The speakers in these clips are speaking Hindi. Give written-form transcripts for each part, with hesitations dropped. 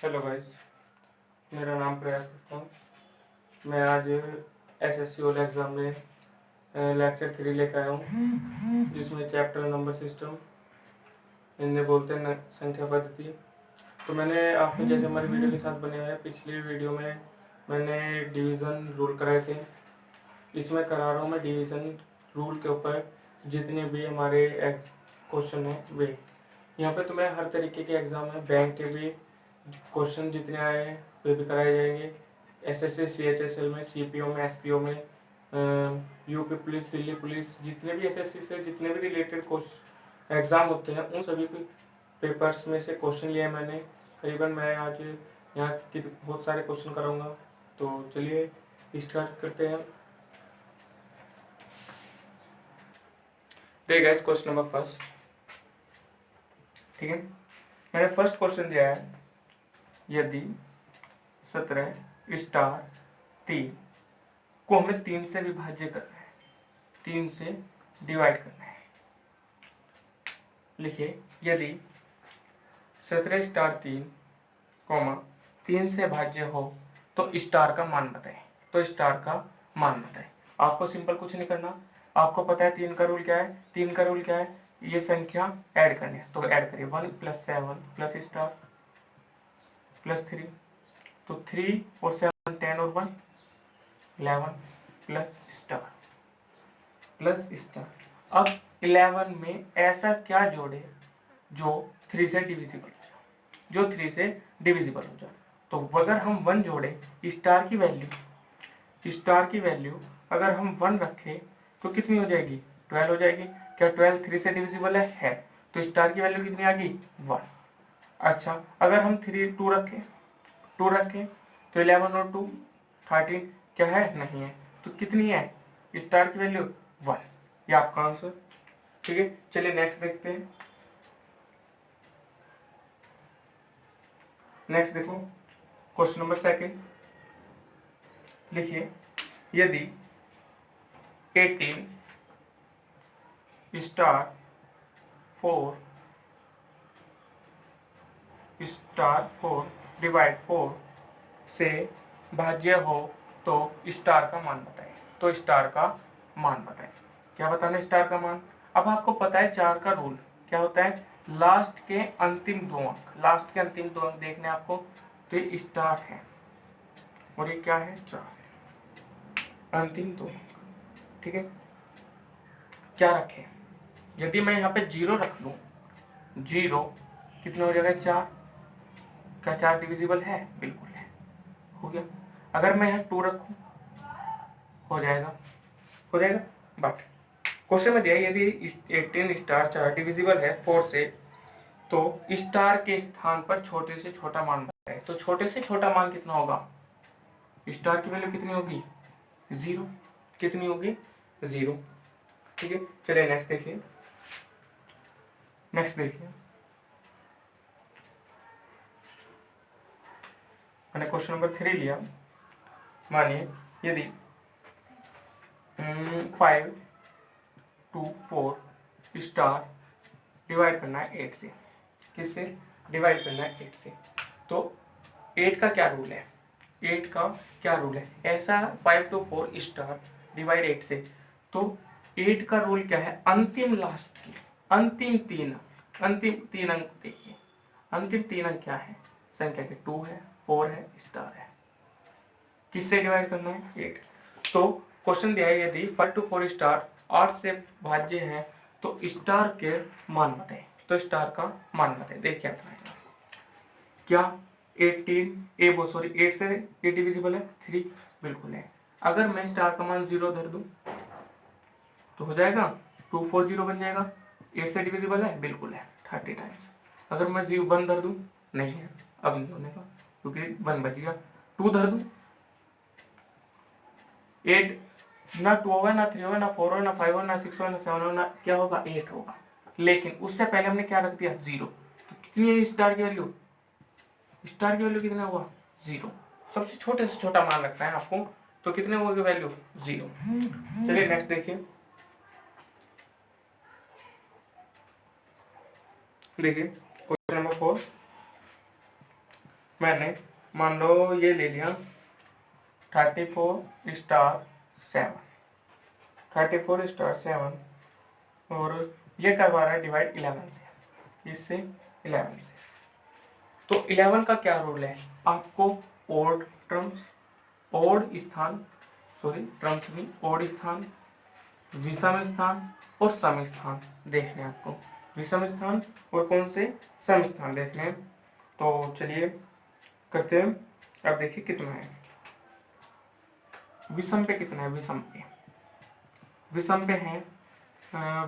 हेलो गाइस, मेरा नाम प्रयास करता हूँ। मैं आज एसएससी बोर्ड एग्ज़ाम में लेक्चर 3 लेकर आया हूँ, जिसमें चैप्टर नंबर सिस्टम हिंदी बोलते हैं संख्या पद्धति। तो मैंने आपने जैसे हमारी वीडियो के साथ बने हुए हैं, पिछली वीडियो में मैंने डिवीज़न रूल कराए थे। इसमें करा रहा हूँ मैं डिवीज़न रूल के ऊपर जितने भी हमारे क्वेश्चन हैं वे। यहाँ पे तुम्हें हर तरीके के एग्ज़ाम है, बैंक के भी क्वेश्चन जितने आए हैं वे भी कराए जाएंगे। एसएससी सीएचएसएल में, सीपीओ में, एसपीओ में, यूपी पुलिस, दिल्ली पुलिस, जितने भी एसएससी से जितने भी रिलेटेड क्वेश्चन एग्ज़ाम होते हैं उन सभी पेपर्स में से क्वेश्चन लिए मैंने। करीबन मैं आज यहाँ की बहुत सारे क्वेश्चन कराऊंगा। तो चलिए स्टार्ट करते हैं। ठीक है, क्वेश्चन नंबर फर्स्ट। ठीक है, मैंने फर्स्ट क्वेश्चन दिया है, यदि 17 स्टार 3 को हमें 3 से विभाज्य करना है, 3 से डिवाइड करना है। लिखिए, यदि 17 स्टार 3 कॉमा 3 से भाज्य हो तो स्टार का मान बताएं। तो स्टार का मान बताएं। आपको सिंपल कुछ नहीं करना, आपको पता है 3 का रूल क्या है। 3 का रूल क्या है, ये संख्या ऐड करनी है तो ऐड करिए। 1 + 7 प्लस स्टार प्लस 3, तो 3 और 7 10 और 1 11 प्लस स्टार प्लस स्टार। अब 11 में ऐसा क्या जोड़े जो 3 से डिविजिबल हो जाए, जो 3 से डिविजिबल हो जाए। तो अगर हम 1 जोड़े, स्टार की वैल्यू अगर हम 1 रखें तो कितनी हो जाएगी, 12 हो जाएगी। क्या 12 3 से डिविजिबल है? तो स्टार की वैल्यू कितनी आ गई, 1। अच्छा, अगर हम 2 रखें तो 11 और 2 13 क्या है, नहीं है। तो कितनी है स्टार की वैल्यू, 1। ये आपका आंसर। ठीक है, चलिए नेक्स्ट देखते हैं। नेक्स्ट देखो, क्वेश्चन नंबर सेकंड। लिखिए, यदि 18 स्टार 4 डिवाइड 4 से भाज्य हो तो स्टार का मान बताएं। तो स्टार का मान बताएं। क्या बताना है स्टार का मान? अब आपको पता है 4 का रूल क्या होता है, लास्ट के अंतिम 2 अंक, लास्ट के अंतिम 2 अंक देखने आपको। तो ये स्टार है और ये क्या है, 4 है, अंतिम 2 अंक। ठीक है, क्या रखें? यदि मैं यहाँ पे 0 रख लूं, 0 कितना हो जाएगा, 4। क्या 4 डिविजिबल है? बिल्कुल है, हो गया। अगर मैं यहाँ 2 रखूं, हो जाएगा, बट क्वेश्चन में दिया यदि 18 स्टार 4 डिविजिबल है 4 से, तो स्टार के स्थान पर छोटे से छोटा मान बताए। तो छोटे से छोटा मान कितना होगा, स्टार की वैल्यू कितनी होगी, 0। कितनी होगी, 0। ठीक है, चलिए नेक्स्ट देखिए। मैंने क्वेश्चन नंबर 3 लिया। मानिए यदि 5 to 4 स्टार डिवाइड करना है 8 से। किससे डिवाइड करना है, 8 से। तो 8 का क्या रूल है, 8 का क्या रूल है, ऐसा 5 to 4 स्टार डिवाइड 8 से। तो 8 का रूल क्या है, अंतिम लास्ट की अंतिम 3 अंक देखिए। अंतिम 3 अंक क्या है, संख्या के 2 है, 4 है, स्टार है। किससे डिवाइड करना है, 8। तो क्वेश्चन दिया है यदि 5 to 4 स्टार 8 से भाज्य है तो स्टार के मान बताएं। तो स्टार का मान बताएं। देख क्या बताएगा, क्या 8 से ये डिविजिबल है, 3 बिल्कुल है। अगर मैं स्टार का मान 0 धर दूं तो हो जाएगा, 240 बन जाएगा। 8 से डिविजिबल है, बिल्कुल है, 30 टाइम्स। अगर मैं 1 धर दूं, नहीं है, अब नहीं होने का क्योंकि 1 बच गया। 2 धर दूं, 8 ना 2 होगा, ना 3 होगा, ना 4 होगा, ना 5 होगा, ना 6 होगा, ना 7 होगा, ना क्या होगा, 8 होगा। लेकिन उससे पहले हमने क्या रख दिया, 0। तो कितनी है स्टार की वैल्यू, कितना हुआ, 0। सबसे छोटे से छोटा मान रखना है आपको, तो कितने होगी वैल्यू, 0। चलिए नेक्स्ट देखिए। Question number 4। मैंने मान लो ये ले लिया 34 स्टार 7, 34 स्टार 7, और ये करवा रहा है डिवाइड 11 से, इससे 11 से। तो 11 का क्या रूल है, आपको ओड टर्म्स, ओड स्थान, सॉरी टर्म्स भी, ओड स्थान, विषम स्थान और सम स्थान देखने हैं आपको, विषम स्थान और कौन से सम स्थान देखने हैं। तो चलिए करते हैं। अब देखिए कितना है विषम पे, कितना है विषम पे, विषम पे है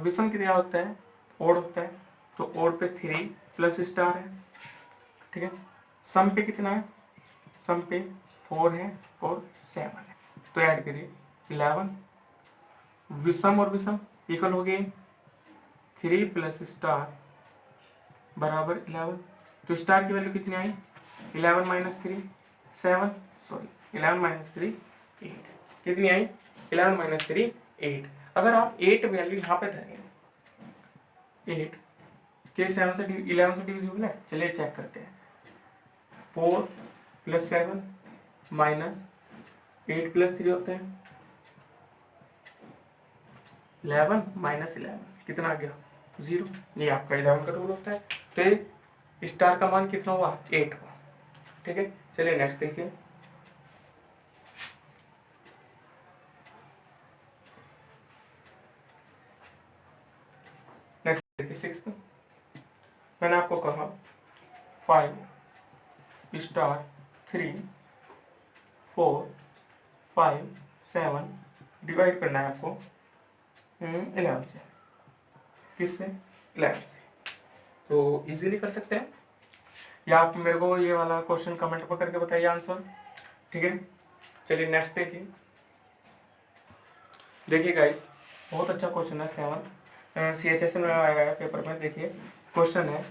विषम क्या होता है, ओड होता है, तो ओड पे 3 प्लस स्टार है, ठीक है। सम पे कितना है, सम पे 4 है और 7 है, तो ऐड करिए 11, विषम और विषम इक्वल हो गए 3 प्लस स्टार बराबर 11, तो स्टार की वैल्यू कितनी आई 11 माइनस 3 7, सॉरी 11 माइनस 3 8, कितनी आई 11 माइनस 3 8। अगर आप 8 वैल्यू यहाँ पे धरेंगे, 8 के 7 से 11 से डिविजिबल है, चलिए चेक करते हैं। 4 प्लस 7 माइनस 8 प्लस 3 होते हैं 11 माइनस 11 कितना आ गया 0, ये आपका 11 का रूल होता है। तो स्टार का मान कितना हुआ 8 हुआ, ठीक है। चलिए नेक्स्ट देखिए, नेक्स्ट देखिए 6, मैंने आपको कहा 5 स्टार 3 4 5 7 डिवाइड करना है आपको 11 से, किससे 11 से, तो इजीली कर सकते हैं, या आप मेरे को ये वाला क्वेश्चन कमेंट पर करके बताइए आंसर, ठीक है। चलिए नेक्स्ट देखिए, देखिए गाइस बहुत अच्छा क्वेश्चन है 7 CHS में आया है पेपर में। देखिए क्वेश्चन है,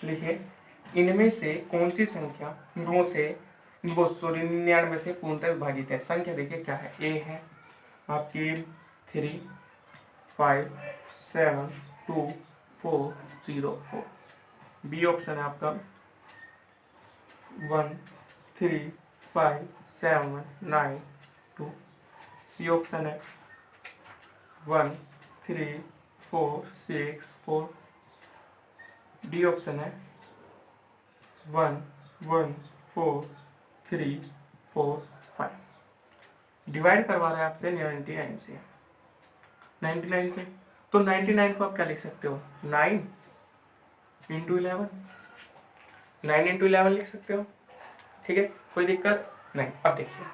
लिखिए इनमें से कौन सी संख्या 9 से 99 से पूर्णतः विभाजित है। संख्या देखिए क्या है, ए है आपकी 3 5 7 2 4 0 4, बी ऑप्शन है आपका 1 3 5 7 9 2, सी ऑप्शन है 1 3 4 6 4, डी ऑप्शन है 1 1 4 3 4 5। डिवाइड करवा रहे हैं आपसे 99 से, 99 से, तो 99 को आप क्या लिख सकते हो 9 इंटू 11, 9 इंटू 11 लिख सकते हो, ठीक है, कोई दिक्कत नहीं। अब देखिए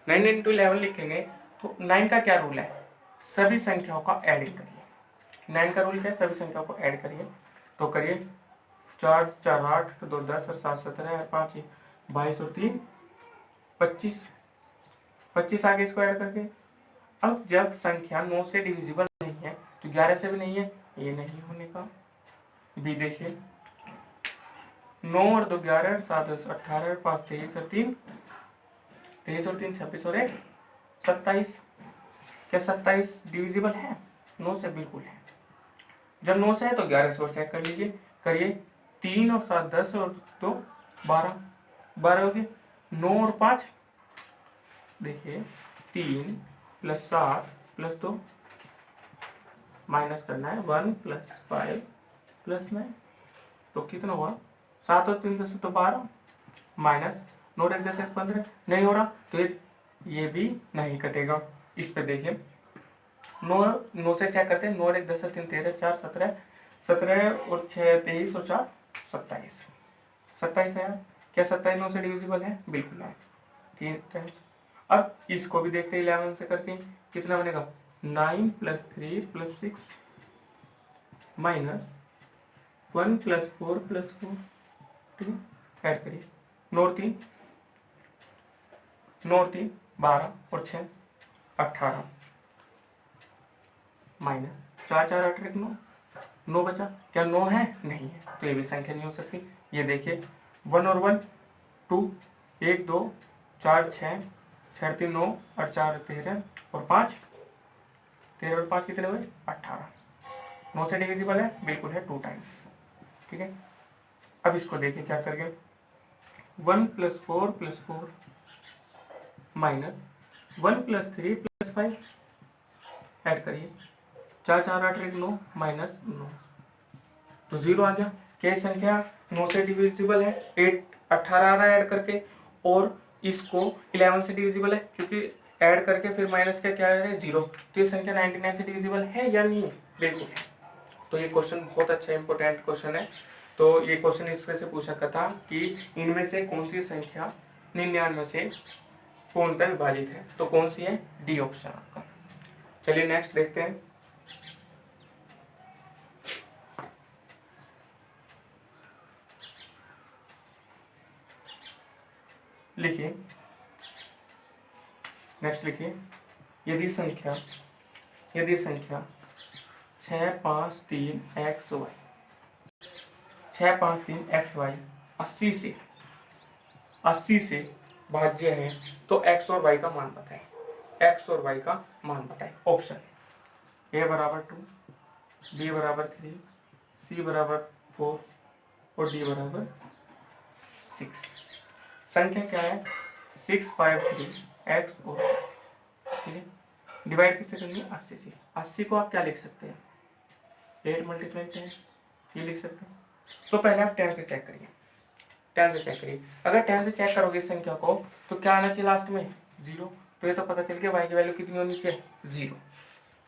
9 इंटू 11 लिखेंगे तो 9 का क्या रूल है, सभी संख्याओं का एडिंग करिए। 9 का रूल क्या है, सभी संख्याओं को ऐड करिए, तो करिए 4 4 8 2 10 और 7 17 5 22 और 3 25, 25 आगे इसको ऐड करके। अब जब संख्या 9 से डिविजिबल नहीं है तो 11 से भी नहीं है, ये नहीं होने का। बी देखिए 9 और 2 11 7 18 और 5 23 और 3 23 और 3 26 और 1 27। क्या 27 डिविजिबल है 9 से, बिल्कुल है। जब 9 से है तो 11 से और चेक कर लीजिए, करिए 3 और 7 10 और 2 12, 12 हो गए। 9 और 5 देखिए 3 प्लस 7 प्लस 2 माइनस करना है 1 प्लस 5 प्लस 9, तो कितना हुआ 7 और 3 10 तो 12 माइनस 9 और 1 10 15, नहीं हो रहा तो ये भी नहीं कटेगा। इस पे देखिए 9 से चेक करते हैं, 9 और 1 10 3 13 4 17 17 और 6 23 और 4 27, 27 है। क्या 27 9 से डिविजिबल है, बिल्कुल है, 3 टाइम्स। अब इसको भी देखते हैं 11 से करके कितना बनेगा 9 plus 3 plus 6 minus 1 plus 4 plus 4, ठीक है, ऐड करिए 9 और 3 9 और 3 12 और 6 18 माइनस 4 4 8 1 9, 9 बचा। क्या 9 है, नहीं है, तो ये भी संख्या नहीं हो सकती। ये देखिए 1 और 1 2 1 2 4 6 6 3 9 और 4 13 और 5 13 और 5 कितने हुए 18, 9 से डिविजिबल है, बिल्कुल है 2 टाइम्स, ठीक है। अब इसको देखिए चेक करके 1+4+4 -1+3+5 ऐड करिए, 4×4=8=9 -9 तो 0 आ गया। क्या संख्या 9 से डिविजिबल है? 18 आ रहा है ऐड करके, और इसको 11 से डिविजिबल है क्योंकि ऐड करके फिर माइनस का क्या है 0। तो ये संख्या 99 से डिविजिबल है या नहीं? बिल्कुल। तो ये क्वेश्चन बहुत अच्छा इंपॉर्टेंट क्वेश्चन है। तो ये क्वेश्चन इस तरह से पूछा था कि इनमें से कौन सी संख्या 99 से पूर्णतः विभाजित है, तो कौन सी है? डी ऑप्शन आपका। चलिए नेक्स्ट देखते हैं। लिखिए, नेक्स्ट लिखिए, यदि संख्या 653xy 653xy 80 से भाज्य है तो x और y का मान बताएं। x और y का मान बताएं। ऑप्शन a = 2, b = 3, c = 4 और d = 6। संख्या क्या है? 653x और, ठीक है, डिवाइड किससे करनी है? 80 से। 80 को आप क्या लिख सकते हैं? 8 × 10, ये लिख सकते हैं। तो पहले आप 10 से चेक करिए, 10 से चेक करिए। अगर 10 से चेक करोगे इस संख्या को तो क्या आना चाहिए लास्ट में? 0। तो ये तो पता चल गया y की वैल्यू कितनी होनी चाहिए? 0।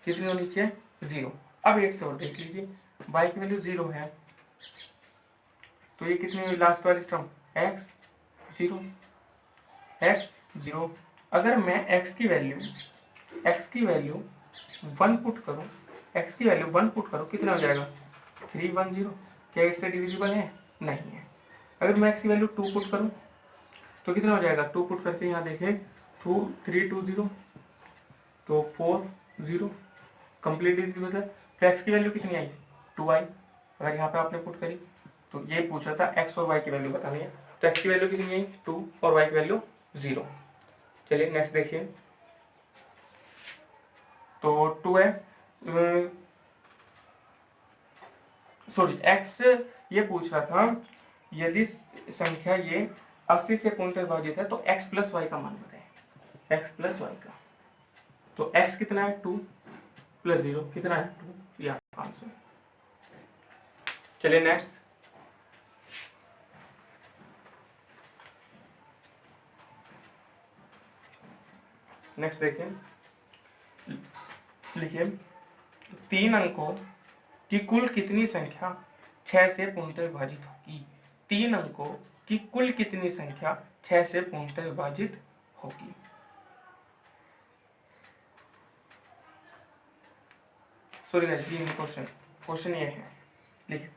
कितनी होनी चाहिए? 0। अब एक से और देख लीजिए, y की वैल्यू 0 है तो ये कितनी हुई लास्ट वाली टर्म? x 0, x 0। अगर मैं x की वैल्यू 1 पुट करूं, x की वैल्यू 1 पुट करूं, कितना हो जाएगा? 310। क्या 8 से डिविजिबल है? नहीं है। अगर मैं x की वैल्यू 2 पुट करूं तो कितना हो जाएगा? 2 पुट करके यहाँ देखें, 320 तो 40 कंप्लीट डिविजिबल है। तो x की वैल्यू कितनी आई? 2 आई। अगर यहाँ पे आपने पुट करी तो ये पूछा था x और y की वैल्यू बतानी है, तो x की वैल्यू कितनी आई? 2 और y की वैल्यू 0। चलिए नेक्स्ट देखिए, तो 2 है, सॉरी x ये पूछ रहा था यदि संख्या ये 80 से पूर्णतः विभाजित है तो x + y का मान बताएं। x + y का, तो x कितना है? 2 + 0 कितना है? 2, या आंसर। चलिए नेक्स्ट, देखिए, लिखिए, 3 अंकों की कुल कितनी संख्या 6 से पूर्णतः विभाजित होगी? 3 अंकों की कुल कितनी संख्या 6 से पूर्णतः विभाजित होगी? सॉरी गाइस, ये क्वेश्चन ये है, लिखिए,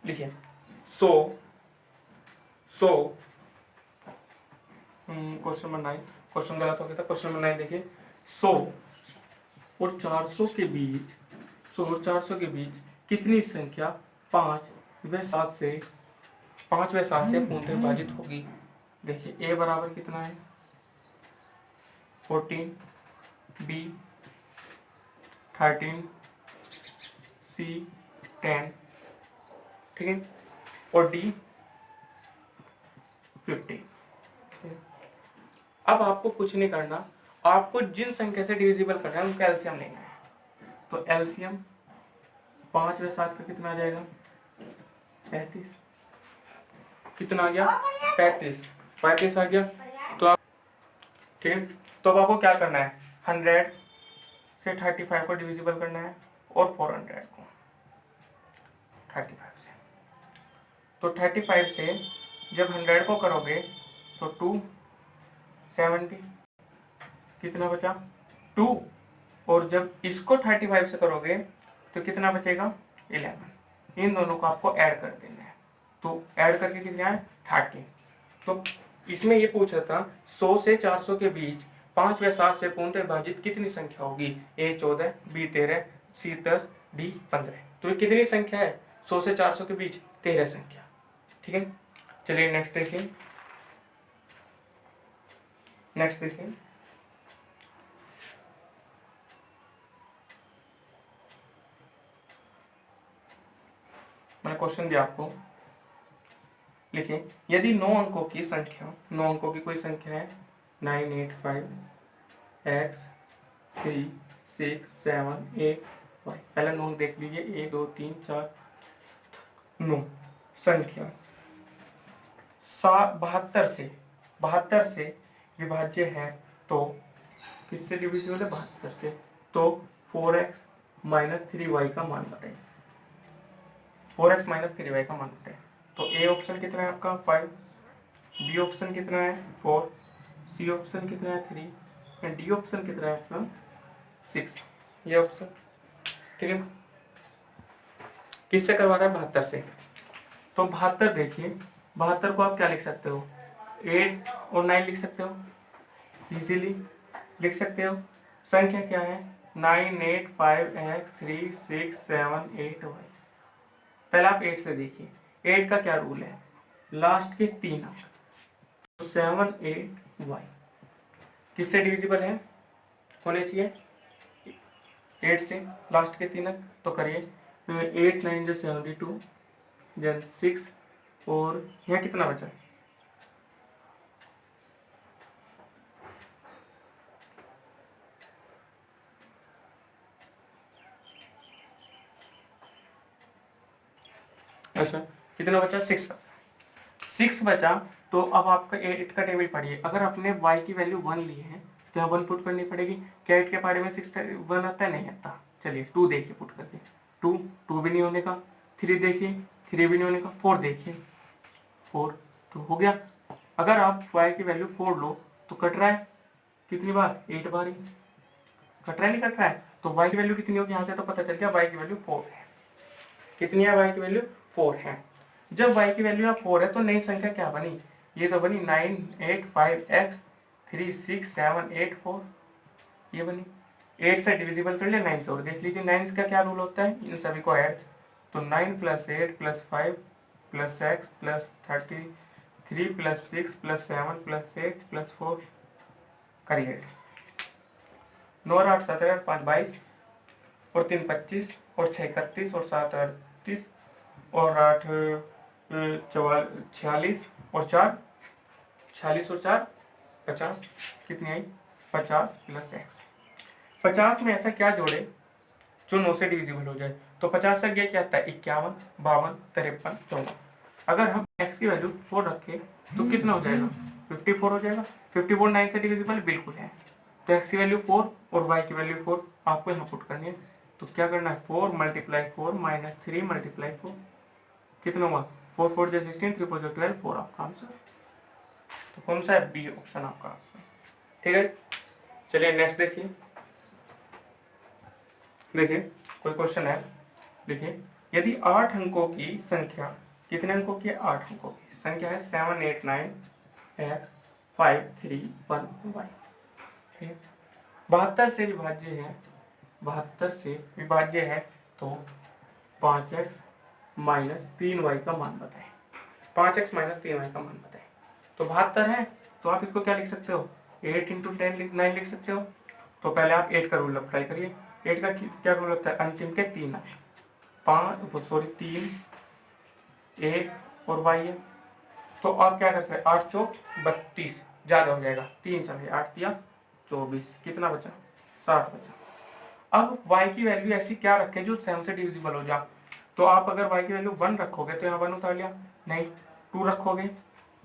लिखिए, 100 क्वेश्चन नंबर 9, क्वेश्चन गलत हो गया था। क्वेश्चन नंबर 9 देखिए, 100 और 400 के बीच, 100 और 400 के बीच कितनी संख्या 5 व 7 से पूर्णतः विभाजित होगी? देखिए, a बराबर कितना है? 14, b 13, c 10, ठीक है, और d 50। अब आपको कुछ नहीं करना, आपको जिन संख्या से डिविजिबल करना है उनका एलसीएम लेना है। तो एलसीएम 5 व 7 का कितना आ जाएगा? 35। कितना आ गया? 35 आ गया। तो आप, ठीक है, तो अब आपको क्या करना है? 100 से 35 को डिविजिबल करना है और 400 को 35 से। तो 35 से जब 100 को करोगे तो 270, कितना बचा? 2। और जब इसको 35 से करोगे तो कितना बचेगा? 11। इन दोनों को आपको ऐड कर देना है, तो ऐड करके कितना है? 30। तो इसमें ये पूछ रहा था 100 से 400 के बीच 5 व 7 से पूर्णतः विभाजित कितनी संख्या होगी? a 14, b 13, c 10, d 15। तो ये कितनी संख्या है 100 से 400 के बीच? 13 संख्या। ठीक है, चलिए नेक्स्ट देखिए, मैंने क्वेश्चन दिया आपको, लिखिए यदि 9 अंकों की संख्या, 9 अंकों की कोई संख्या है 985x367 8 पहला 9 देख लीजिए, 1 2 3 4 9 संख्या 72 से विभाज्य है तो किससे डिविजिबल है? 72 से। तो 4x माइनस 3y का मान बताइए, 4x माइनस 3y का मान बताइए। तो ए ऑप्शन कितना है आपका 5, बी ऑप्शन कितना है 4, सी ऑप्शन कितना है 3 एंड डी ऑप्शन कितना है आपका 6, ये ऑप्शन। ठीक है, किससे करवा रहा है? 72 से। तो 72 देखिए, 72 को आप क्या लिख सकते हो? 8 और 9 लिख सकते हो, इजीली लिख सकते हो। संख्या क्या है? 985x367 8y। पहले आप 8 से देखिए, 8 का क्या रूल है? लास्ट के 3 अंक, तो 7 8y किससे डिविजिबल है? होने चाहिए 8 से, लास्ट के 3 अंक। तो करिए, 8 9 जो 72 देन 6 और यहाँ कितना बचा? अच्छा कितना बचा? 6 बचा। 6 बचा। तो अब आपका 8 का टेबल पढ़िए। अगर आपने y की वैल्यू 1 ली है तो यहाँ 1 पुट करनी पड़ेगी। क्या 8 के पारे में 6 1 आता है? नहीं आता। चलिए 2 देखिए पुट करके, 2 भी नहीं होने का। 3 देखिए, 3 भी नहीं होने का। 4 देखिए, 4 तो हो गया। अगर आप y की वैल्यू 4 लो तो कट रहा है कितनी बार? 8 बार ही कट रहा है, नहीं कट रहा है? तो y की वैल्यू कितनी होगी यहाँ से? तो पता चल गया y की वैल्यू 4 है। कितनी है y की वैल्यू? 4 है। जब y की वैल्यू 4 है तो नई संख्या क्या बनी? ये तो बनी 985x367 8 4, ये बनी। 8 से डिविजिबल कर लिया 9 से, और देख लीजिए 9 का क्या रूल होता है? इन सभी को ऐड, तो 9 + 8 + 5 + x + 33 + 6 + 7 + 8 + 4 करिए। 9 और 8 17 और 5 22 और 3 25 और 6 31 और 7 38 और 8 46 और 4 46 और 4 50, कितनी आई? 50 + x। 50 में ऐसा क्या जोड़े जो 9 से डिविजिबल हो जाए? तो 50 से क्या आता है? 51 52 53 54। अगर हम x की वैल्यू 4 रखें तो कितना हो जाएगा? 54 हो जाएगा। 54 9 से डिविजिबल बिल्कुल है। तो x की वैल्यू 4 और y की वैल्यू 4 आपको यहाँ पुट करनी है। तो क्या करना है? 4 × 4 - 3 × 4 कितना हुआ? 4 4 जो 16, 3 4 जो 12, 4 आपका आंसर। तो कौन सा है? बी ऑप्शन आपका आंसर। ठीक है, चलिए नेक्स्ट देखिए। देखिए कोई क्वेश्चन है, देखिए यदि 8 अंकों की संख्या, कितने अंकों की? 8 अंकों की संख्या है 7 8 9 x 5 3 1 y। 72 से विभाज्य है, 72 से विभाज्य है तो 5x - 3y का मान बताएं। 5x - 3y का मान बताएं। तो 72 है तो आप इसको क्या लिख सकते हो? 8 × 10 9 लिख सकते हो। तो पहले आप 8 का रूल अप्लाई करिए। 8 का क्या रूल होता है? अंतिम के 3 अंक, 3 1 और y है। तो आप क्या कर सकते हैं? 8 चौक 32, ज्यादा हो जाएगा, 3 चले 8 दिया 24, कितना बचा? 60 बचा। अब y की वैल्यू ऐसी क्या रखें जो 7 से डिविजिबल हो जाए? तो आप अगर y की वैल्यू 1 रखोगे तो यहाँ 1 उतार लिया, नहीं 2 रखोगे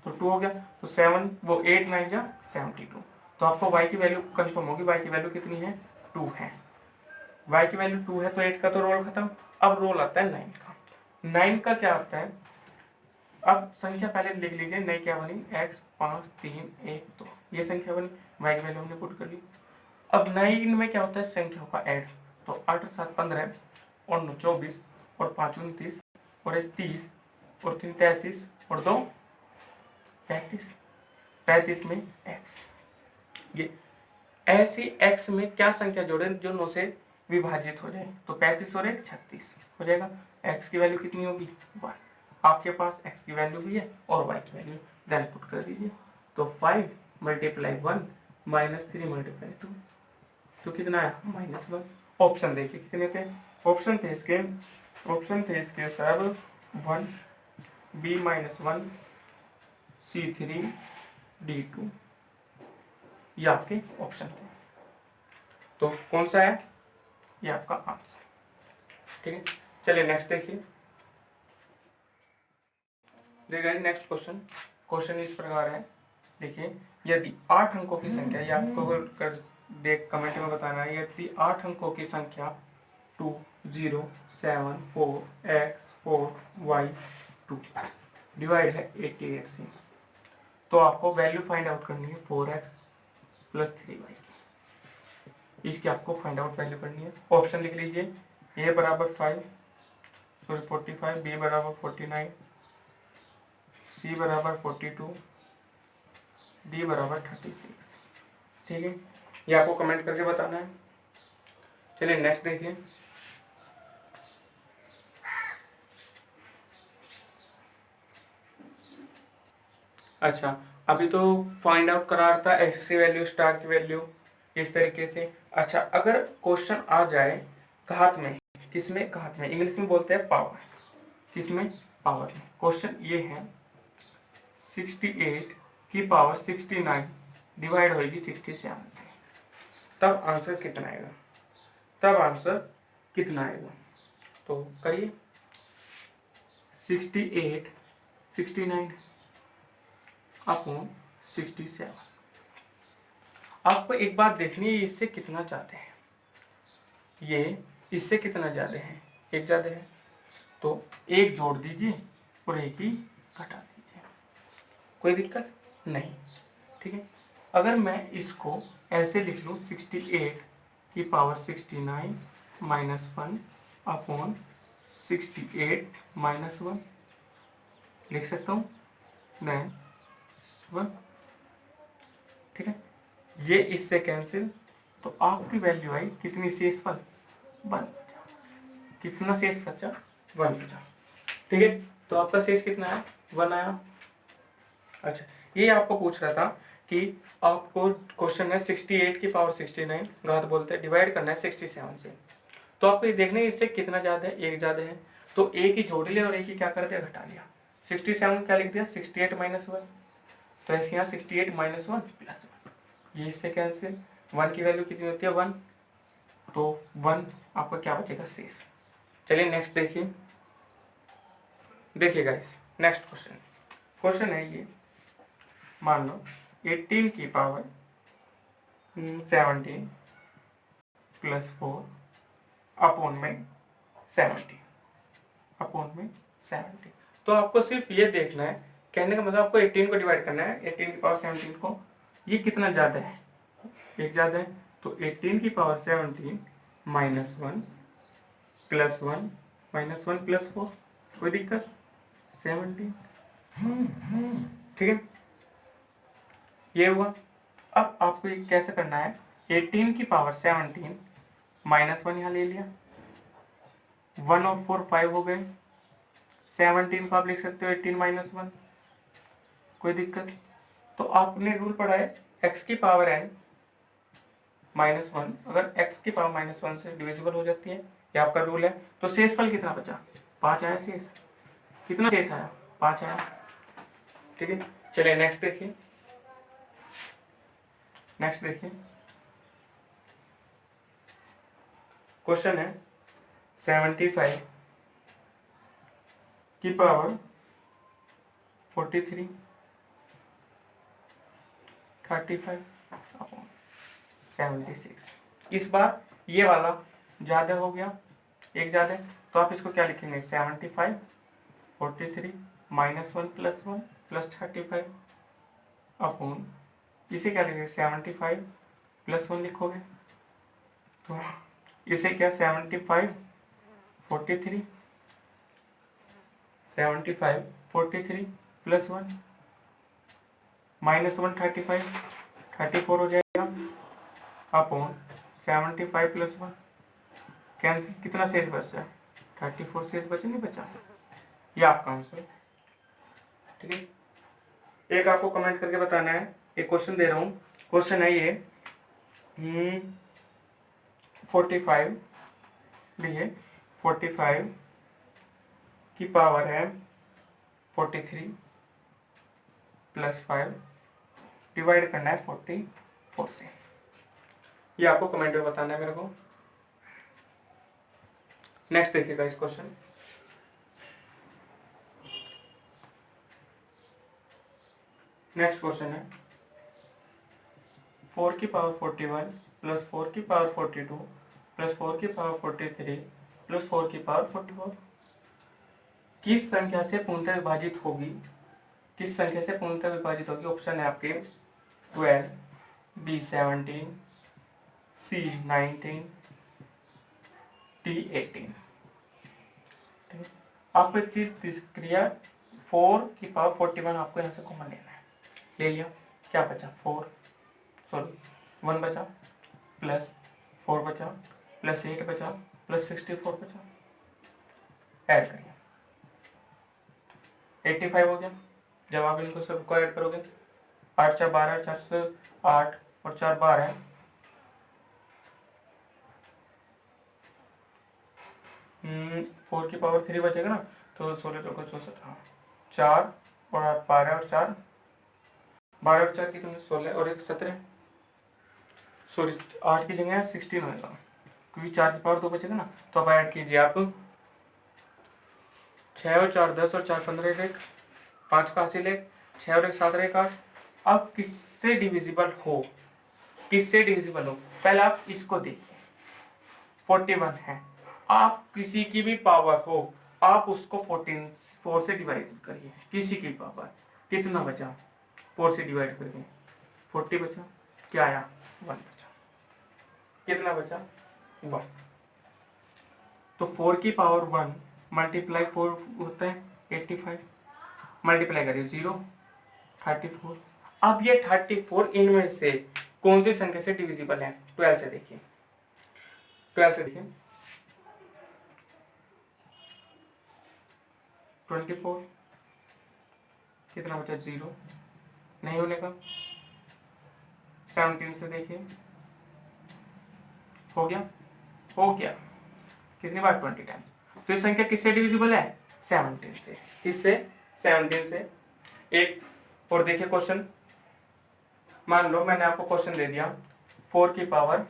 तो 2 हो गया, तो 7 वो 8 9 या 72। तो आपको y की वैल्यू कंफर्म होगी। y की वैल्यू कितनी है? 2 है। y की वैल्यू 2 है तो 8 का तो रोल खत्म। अब रोल आता है 9 का। 9 का क्या आता है? अब संख्या पहले लिख लीजिए, नई क्या बनी? x 5 3 1 2, ये संख्या बनी। y की वैल्यू हमने पुट कर ली। अब 9 में क्या होता है? संख्याओं का ऐड, तो 8 और 7 15 और 9 24 और 5 29 और 1 30 और 3 33 और 2 35। 35 में x, ये ऐसी x में क्या संख्या जोड़े जो 9 से विभाजित हो जाए? तो 35 और 1 36 हो जाएगा। x की वैल्यू कितनी होगी? 1। आपके पास x की वैल्यू भी है और y की वैल्यू, देन पुट कर दीजिए। तो 5 × 1 - 3 × 2, तो कितना है? -1। ऑप्शन देखिए कितने थे? ऑप्शन थे इसके सब 1 b माइनस 1 c3 d2, ये आपके ऑप्शन है। तो कौन सा है? ये आपका आंसर। ठीक है, चलिए नेक्स्ट देखिए। Next question. क्वेश्चन इस प्रकार है, देखिए, यदि 8 अंकों की संख्या, ये आपको कर देख कमेंट में बताना है, यदि 8 अंकों की संख्या 2 0 7 4 x 4 y 2 डिवाइड है 88 से, तो आपको वैल्यू फाइंड आउट करनी है 4x प्लस 3y की। इसकी आपको फाइंड आउट वैल्यू करनी है। ऑप्शन लिख लीजिए, a बराबर 45, b बराबर 49, c बराबर 42, d बराबर 36। ठीक है, ये आपको कमेंट करके बताना है। चलिए नेक्स्ट देखिए। अच्छा, अभी तो फाइंड आउट करा था एक्स की वैल्यू, स्टार की वैल्यू, इस तरीके से। अच्छा, अगर क्वेश्चन आ जाए घात में, किसमें? घात में, इंग्लिश में बोलते हैं पावर। किसमें? पावर में। क्वेश्चन ये है 68 की पावर 69 डिवाइड होगी 67 से, तब आंसर कितना आएगा? तब आंसर कितना आएगा? तो करिए, 68 69 अपॉन 67। आपको एक बात देखनी है, इससे कितना ज्यादा है, ये इससे कितना ज्यादा है, एक ज्यादा है, तो एक जोड़ दीजिए और एक ही घटा दीजिए, कोई दिक्कत नहीं। ठीक है, अगर मैं इसको ऐसे लिख लूँ 68 की पावर 69 माइनस 1 अपॉन 68 माइनस 1 लिख सकता हूँ, नहीं 1। ठीक है, ये इससे कैंसिल, तो आपकी वैल्यू आई कितनी? शेषफल 1। कितना शेष बचा? 1 बचा। ठीक है, तो आपका शेष कितना है? 1 आया। अच्छा, ये आपको पूछ रहा था कि आपको क्वेश्चन है 68 की पावर 69 घात बोलते हैं, डिवाइड करना है 67 से, तो आपको ये देखना है इससे कितना ज्यादा है, एक ज्यादा है, तो एक ही जोड़ लिया और एक ही क्या कर दिया? घटा लिया। 67 क्या लिख दिया? 68 माइनस 1, तो ऐसे यहाँ 68 माइनस 1 प्लस 1, ये इससे कैंसिल। 1 की वैल्यू कितनी होती है? 1, तो 1 आपका क्या बचेगा? शेष। चलिए नेक्स्ट देखिए। देखिए गाइस, नेक्स्ट क्वेश्चन। क्वेश्चन है ये, मान लो 18 की पावर 17 प्लस 4 अपॉन में 70, अपॉन में 70। तो आपको सिर्फ ये देखना है, कहने का मतलब आपको 18 को डिवाइड करना है, 18 की पावर 17 को, ये कितना ज्यादा है? एक ज्यादा है, तो 18 की power 17 minus 1 plus 1 minus 1 plus 4, कोई दिक्कत? 17। ठीक है, ये हुआ। अब आपको ये कैसे करना है? 18 की पावर 17 माइनस 1 यहाँ ले लिया, 1 और 4 5 हो गए, 17 को आप लिख सकते हो 18 माइनस 1, कोई दिक्कत? तो आपने रूल पढ़ा है x की पावर n माइनस 1, अगर x की पावर माइनस 1 से डिविजिबल हो जाती है, ये आपका रूल है। तो शेषफल कितना बचा? 5 आया शेष। कितना शेष आया? 5 आया। ठीक है, चलिए नेक्स्ट देखिए। नेक्स्ट देखिए, क्वेश्चन है 75 की पावर 43 35 अपॉन 76। इस बार ये वाला ज्यादा हो गया, एक ज्यादा, तो आप इसको क्या लिखेंगे? 75 43 माइनस 1 प्लस 1 प्लस 35 अपॉन, इसे क्या लिखेंगे? 75 प्लस 1 लिखोगे, तो इसे क्या? 75 43 75 43 प्लस 1 माइनस 1 35 34 हो जाएगा अपॉन 75 प्लस 1 कैंसिल, कितना शेष बचा? 34 शेष बचा, नहीं बचा? ये आपका आंसर। ठीक है, एक आपको कमेंट करके बताना है, एक क्वेश्चन दे रहा हूं। क्वेश्चन है ये 45, देखिए 45 की पावर है 43 प्लस 5 डिवाइड करना है 44 से। ये आपको कमेंट में बताना है मेरे को। नेक्स्ट देखिएगा इस क्वेश्चन। नेक्स्ट क्वेश्चन है 4 की पावर 41 प्लस 4 की पावर 42 प्लस 4 की पावर 43 प्लस 4 की पावर 44 किस संख्या से पूर्णतः विभाजित होगी? किस संख्या से पूर्णतः विभाजित होगी? ऑप्शन है आपके 12, बी 17, सी 19, डी 18। आपको एक चीज क्रिया 4 की पावर 41 आपको यहाँ से कॉमन लेना है। ले लिया, क्या बचा 1 बचा प्लस 4 बचा प्लस 8 बचा प्लस 64 बचा, ऐड करिए 85 हो गया। जब आप इनको सबको ऐड करोगे 8 4 12, 4 से 8 और 4 12, 4 की पावर 3 बचेगा ना, तो 16 चौका 64, हाँ 4 और 8 12 और 4 12 और 4 कितने 16 और 1 17, सॉरी 8 की जगह 16 होगा क्योंकि 4 की पावर 2 बचेगा ना। तो अब ऐड कीजिए आप 6 और 4 10 और 4 15 1 5 का हासिल 1, 6 और 1 7 और 1 8। अब किससे डिविजिबल हो? किससे डिविजिबल हो? पहले आप इसको देखिए 41 है, आप किसी की भी पावर हो आप उसको 4 से डिवाइड करिए। किसी की पावर कितना बचा 4 से डिवाइड करके 40 बचा, क्या आया 1 बचा, कितना बचा 1। तो 4 की पावर 1 मल्टीप्लाई 4 होता है 85, मल्टीप्लाई करिए 0 34। अब ये 34 इनमें से कौन सी संख्या से डिविजिबल है? 12 से देखिए, 12 से देखिए 24, कितना बचा 0, नहीं होने का। 17 से देखिए, हो गया, हो गया कितनी बार 20 टाइम्स। तो ये संख्या किससे डिविजिबल है? 17 से। किससे? 17 से। एक और देखिए क्वेश्चन, मान लो मैंने आपको क्वेश्चन दे दिया 4 की power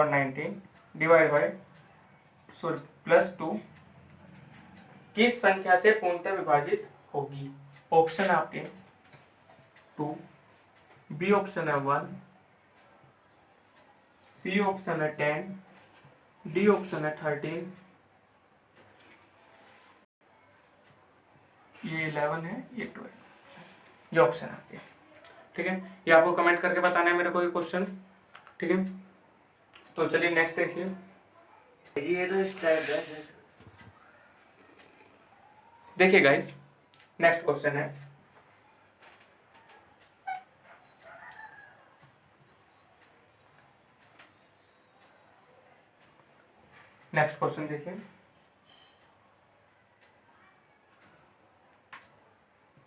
19 divide by sorry plus 2 किस संख्या से पूर्णतः विभाजित होगी? ऑप्शन आपके 2, बी ऑप्शन है 1, सी ऑप्शन है 10, डी ऑप्शन है 13, ये 11 है, ये 12, ये ऑप्शन आते हैं। ठीक है, ये आपको कमेंट करके बताना है मेरे को ये क्वेश्चन। ठीक है, तो चलिए नेक्स्ट देखिए। ये तो स्टाइल है। देखिए गाइस नेक्स्ट क्वेश्चन है नेक्स्ट क्वेश्चन देखिए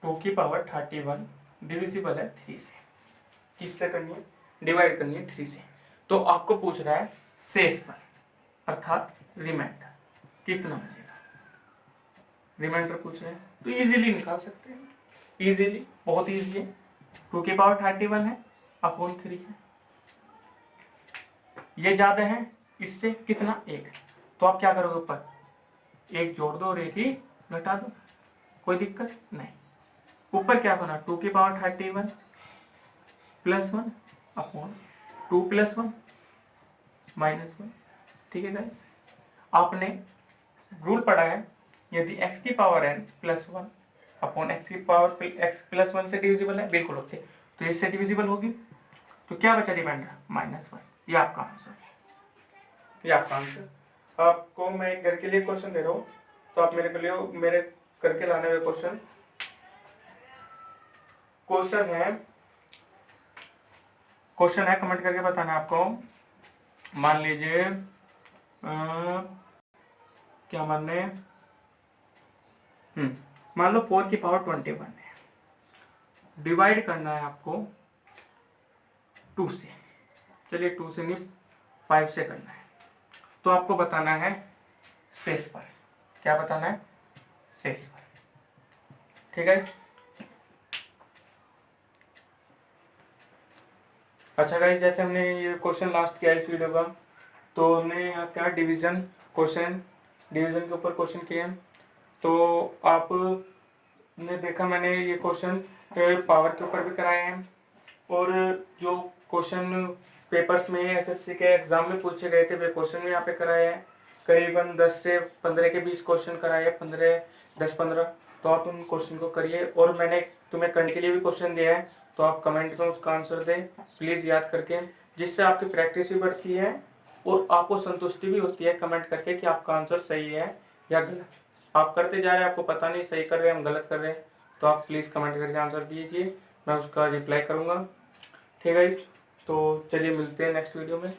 2 की पावर 31 डिविजिबल है 3 से। किससे करनी है? डिवाइड करनी है 3 से। तो आपको पूछ रहा है शेषफल अर्थात रिमाइंडर कितना बचेगा, रिमाइंडर पूछ रहे हैं। तो इजीली निकाल सकते हैं, इजीली, बहुत इजी है। 2 की पावर 31 है अपॉन 3 है, ये ज्यादा है इससे कितना 1, तो आप क्या करोगे ऊपर 1 जोड़ दो और 1 ही घटा दो, कोई दिक्कत नहीं। ऊपर क्या बना 2 की power 31 plus 1 upon 2 plus 1 minus 1। ठीक है गाइस, आपने रूल पढ़ा है यदि x की power n plus 1 upon x की पावर x प्लस 1 से डिविजिबल है, बिल्कुल होते, तो इससे डिविजिबल होगी, तो क्या बचा रिमाइंडर -1। ये आपका आंसर, ये आपका आंसर। आपको मैं घर के लिए क्वेश्चन दे रहा हूँ, तो आप मेरे के लिए मेरे करके लाने हुए क्वेश्चन है कमेंट करके बताना है आपको। मान लीजिए क्या मानने, मान लो 4 की पावर 21 है, डिवाइड करना है आपको 2 से। चलिए 2 से नहीं 5 से करना है। तो आपको बताना है शेष पर। क्या बताना है? शेष पर। ठीक है। अच्छा गाइस, जैसे हमने ये क्वेश्चन लास्ट किया इस वीडियो का, तो हमने यहाँ क्या डिवीजन क्वेश्चन, डिवीजन के ऊपर क्वेश्चन किए हैं। तो आपने देखा मैंने ये क्वेश्चन पावर के ऊपर भी कराए हैं, और जो क्वेश्चन पेपर्स में एसएससी के एग्जाम में पूछे गए थे वे क्वेश्चन भी यहाँ पे कराए हैं। करीबन 10 से 15 के 20 क्वेश्चन कराए हैं, 10-15। तो आप उन क्वेश्चन को करिए, और मैंने तुम्हें करंट के लिए भी क्वेश्चन दिया है, तो आप कमेंट में उसका आंसर दें प्लीज़ याद करके, जिससे आपकी प्रैक्टिस भी बढ़ती है और आपको संतुष्टि भी होती है कमेंट करके कि आपका आंसर सही है या गलत। आप करते जा रहे हैं, आपको पता नहीं सही कर रहे हैं हम गलत कर रहे हैं, तो आप प्लीज़ कमेंट करके आंसर दीजिए, मैं उसका रिप्लाई करूँगा। ठीक है, तो चलिए मिलते हैं नेक्स्ट वीडियो में।